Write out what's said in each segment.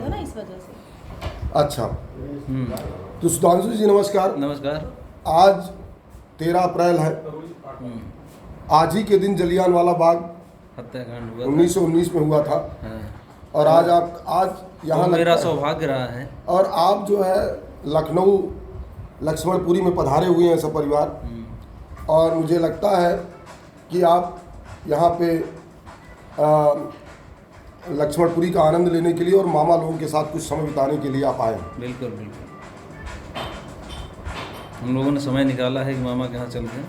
होगा ना, इस वजह से। अच्छा, तो सुधांशु जी नमस्कार। नमस्कार। आज 13 अप्रैल है। आज ही के दिन जलियांवाला बाग हत्याकांड हुआ 1919 में हुआ था। हाँ। और आज यहाँ मेरा लगता है। सौभाग्य रहा है। और आप जो है लखनऊ लक्ष्मणपुरी में पधारे हुए हैं सब परिवार। और मुझे लगता है कि आप यहाँ पे लक्ष्मणपुरी का आनंद लेने के लिए और मामा लोगों के साथ कुछ समय बिताने के लिए आप आए हैं। बिल्कुल बिल्कुल, हम लोगों ने समय निकाला है कि मामा के यहाँ चल के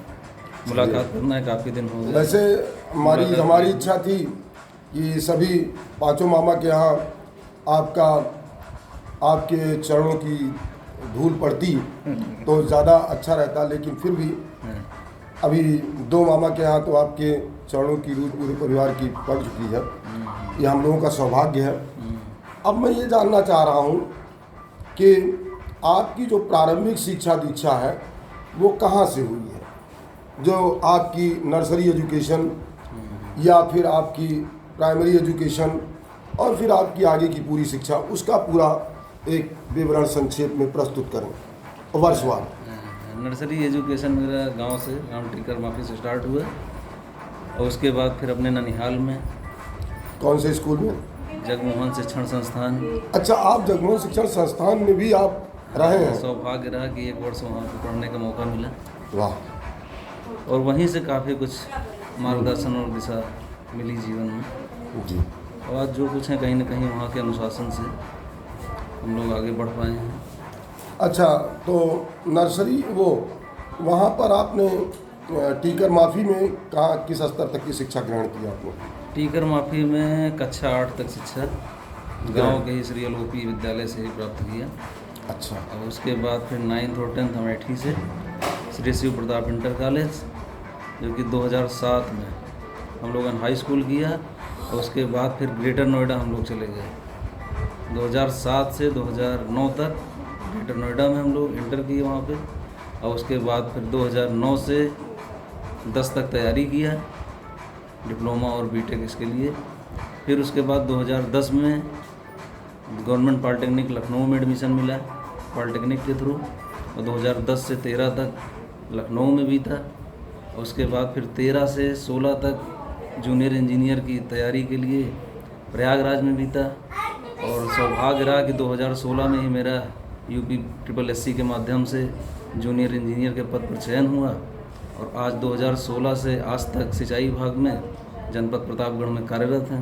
मुलाकात करना है, काफ़ी दिन हो गए। वैसे हमारी इच्छा थी कि सभी पांचों मामा के यहाँ आपके चरणों की धूल पड़ती तो ज़्यादा अच्छा रहता, लेकिन फिर भी अभी 2 मामा के यहाँ तो आपके चरणों की धूल पूरे परिवार की पड़ चुकी है। ये हम लोगों का सौभाग्य है। अब मैं ये जानना चाह रहा हूँ कि आपकी जो प्रारंभिक शिक्षा दीक्षा है वो कहाँ से हुई है? जो आपकी नर्सरी एजुकेशन या फिर आपकी प्राइमरी एजुकेशन और फिर आपकी आगे की पूरी शिक्षा, उसका पूरा एक विवरण संक्षेप में प्रस्तुत करें वर्षवार। नर्सरी एजुकेशन मेरा गांव से, गांव टीकर माफी से स्टार्ट हुआ और उसके बाद फिर अपने ननिहाल में। कौन से स्कूल में? जगमोहन शिक्षण संस्थान। अच्छा, आप जगमोहन शिक्षण संस्थान में भी आप रहे हैं? सौभाग्य रहा कि 1 वर्ष वहाँ पर पढ़ने का मौका मिला। वाह। और वहीं से काफ़ी कुछ मार्गदर्शन और दिशा मिली जीवन में जी। और आज जो कुछ है कहीं ना कहीं वहाँ के अनुशासन से हम लोग आगे बढ़ पाए हैं। अच्छा, तो नर्सरी वहाँ पर आपने टीकर माफी में कहाँ किस स्तर तक की शिक्षा ग्रहण की आपने? टीकर माफी में कक्षा 8 तक शिक्षा गांव के ही श्री एलओपी विद्यालय से ही प्राप्त किया। अच्छा। और उसके बाद फिर 9th और 10th अमेठी से श्री शिव प्रताप इंटर कॉलेज, जो कि 2007 में हम लोगों ने हाई स्कूल किया और उसके बाद फिर ग्रेटर नोएडा हम लोग चले गए। 2007 से 2009 तक ग्रेटर नोएडा में हम लोग इंटर किए वहाँ पे और उसके बाद फिर 2009 से 10 तक तैयारी किया डिप्लोमा और बीटेक इसके लिए। फिर उसके बाद 2010 में गवर्नमेंट पॉलिटेक्निक लखनऊ में एडमिशन मिला पॉलिटेक्निक के थ्रू और 2010 से 13 तक लखनऊ में बीता और उसके बाद फिर 13 से 16 तक जूनियर इंजीनियर की तैयारी के लिए प्रयागराज में बीता। और सौभाग्य रहा कि 2016 में ही मेरा यूपी SSC के माध्यम से जूनियर इंजीनियर के पद पर चयन हुआ और आज 2016 से आज तक सिंचाई विभाग में जनपद प्रतापगढ़ में कार्यरत हैं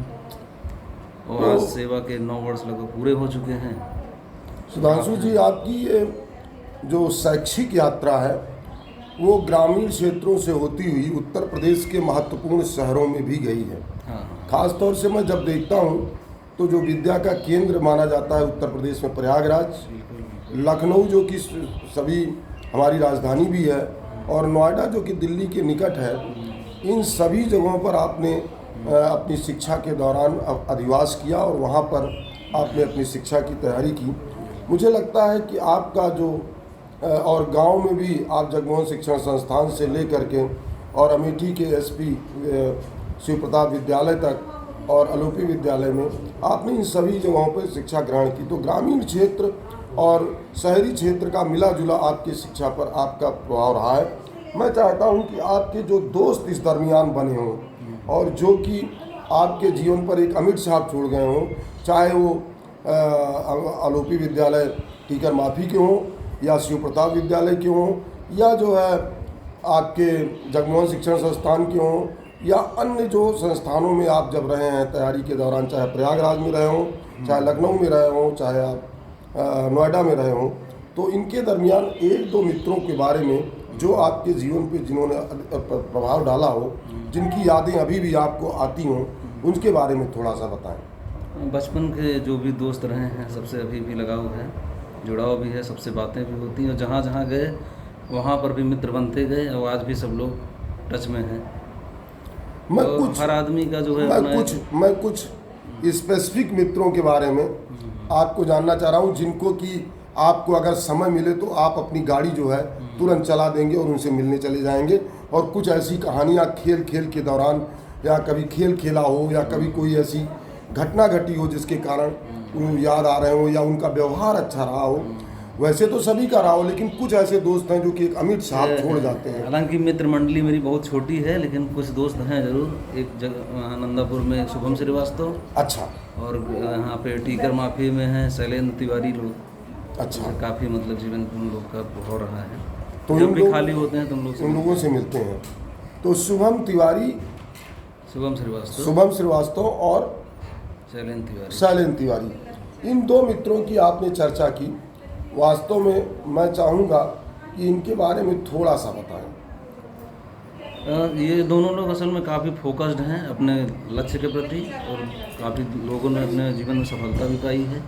और आज सेवा के 9 वर्ष लगभग पूरे हो चुके हैं। सुधांशु जी, आपकी ये जो शैक्षिक यात्रा है वो ग्रामीण क्षेत्रों से होती हुई उत्तर प्रदेश के महत्वपूर्ण शहरों में भी गई है। हाँ। खास तौर से मैं जब देखता हूँ तो जो विद्या का केंद्र माना जाता है उत्तर प्रदेश में प्रयागराज, लखनऊ जो कि सभी हमारी राजधानी भी है और नोएडा जो कि दिल्ली के निकट है, इन सभी जगहों पर आपने अपनी शिक्षा के दौरान अधिवास किया और वहाँ पर आपने अपनी शिक्षा की तैयारी की। मुझे लगता है कि आपका जो और गांव में भी आप जगमोहन शिक्षण संस्थान से लेकर के और अमेठी के SP शिव प्रताप विद्यालय तक और एलओपी विद्यालय में आपने इन सभी जगहों पर शिक्षा ग्रहण की। तो ग्रामीण क्षेत्र और शहरी क्षेत्र का मिला जुला आपकी शिक्षा पर आपका प्रभाव रहा है। मैं चाहता हूं कि आपके जो दोस्त इस दरमियान बने हों और जो कि आपके जीवन पर एक अमिट छाप छोड़ गए हों, चाहे वो एलओपी विद्यालय टीकर माफी के हों या शिव प्रताप विद्यालय के हों या जो है आपके जगमोहन शिक्षण संस्थान के हों या अन्य जो संस्थानों में आप जब रहे हैं तैयारी के दौरान, चाहे प्रयागराज में रहे हों, चाहे लखनऊ में रहे हों, चाहे आप नोएडा में रहे हों, तो इनके दरमियान 1-2 मित्रों के बारे में जो आपके जीवन पे जिन्होंने प्रभाव डाला हो, जिनकी यादें अभी भी आपको आती हों, उनके बारे में थोड़ा सा बताएं। बचपन के जो भी दोस्त रहे हैं सबसे अभी भी लगाव है, जुड़ाव भी है, सबसे बातें भी होती हैं और जहाँ जहाँ गए वहाँ पर भी मित्र बनते गए और आज भी सब लोग टच में हैं। तो हर आदमी का जो है मैं कुछ स्पेसिफिक मित्रों के बारे में आपको जानना चाह रहा हूँ, जिनको कि आपको अगर समय मिले तो आप अपनी गाड़ी जो है तुरंत चला देंगे और उनसे मिलने चले जाएंगे। और कुछ ऐसी कहानियाँ खेल के दौरान या कभी खेल खेला हो या कभी कोई ऐसी घटना घटी हो जिसके कारण याद आ रहे हो या उनका व्यवहार अच्छा रहा हो? वैसे तो सभी का रहा हो, लेकिन कुछ ऐसे दोस्त हैं जो कि एक अमिट छाप छोड़ जाते हैं। हालांकि मित्र मंडली मेरी बहुत छोटी है, लेकिन कुछ दोस्त हैं जरूर। एक जगह नंदापुर में शुभम श्रीवास्तव, अच्छा और यहाँ पे टीकर माफी में हैं शैलेंद्र तिवारी लोग। अच्छा। काफ़ी मतलब जीवन उन लोग का हो रहा है, तो जब इन भी लोग- खाली होते हैं तो हम लोग उन लोगों से मिलते हैं। तो शुभम तिवारी, शुभम श्रीवास्तव, शुभम श्रीवास्तव और शैलेंद्र तिवारी। शैलेंद्र तिवारी, इन दो मित्रों की आपने चर्चा की। वास्तव में मैं चाहूँगा कि इनके बारे में थोड़ा सा बताएं। ये दोनों लोग असल में काफ़ी फोकस्ड हैं अपने लक्ष्य के प्रति, और काफ़ी लोगों ने अपने जीवन में सफलता भी पाई है।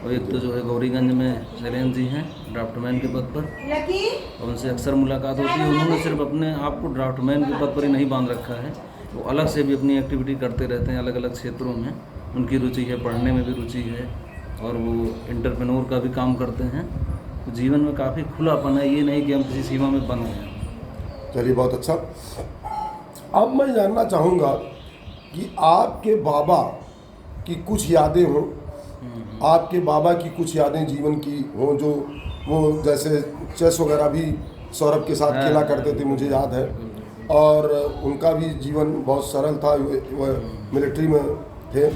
और एक तो जो है गौरीगंज में शैलेंद्र जी हैं ड्राफ्टमैन के पद पर, और उनसे अक्सर मुलाकात होती है। उन्होंने सिर्फ अपने आप को ड्राफ्टमैन के पद पर ही नहीं बांध रखा है, वो अलग से भी अपनी एक्टिविटी करते रहते हैं अलग अलग क्षेत्रों में। उनकी रुचि है, पढ़ने में भी रुचि है, और वो एंटरप्रेन्योर का भी काम करते हैं। तो जीवन में काफ़ी खुलापन है, ये नहीं कि हम किसी सीमा में बंद हैं। चलिए, बहुत अच्छा। अब मैं जानना चाहूँगा कि आपके बाबा की कुछ यादें हों, आपके बाबा की कुछ यादें जीवन की हों, जो वो जैसे चेस वगैरह भी सौरभ के साथ खेला करते थे, मुझे याद है। और उनका भी जीवन बहुत सरल था, वह मिलिट्री में थे।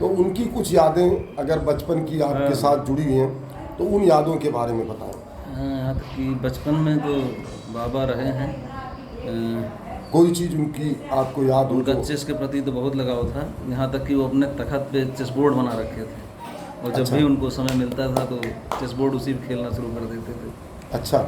तो उनकी कुछ यादें अगर बचपन की आपके साथ जुड़ी हुई हैं तो उन यादों के बारे में बताएं। यहाँ तक कि बचपन में तो बाबा रहे हैं, कोई चीज़ उनकी आपको याद हो उनका तो? चेस के प्रति तो बहुत लगाव था, यहाँ तक कि वो अपने तखत पे चेस बोर्ड बना रखे थे, और जब अच्छा। भी उनको समय मिलता था तो चेस बोर्ड उसी पे खेलना शुरू कर देते थे। अच्छा।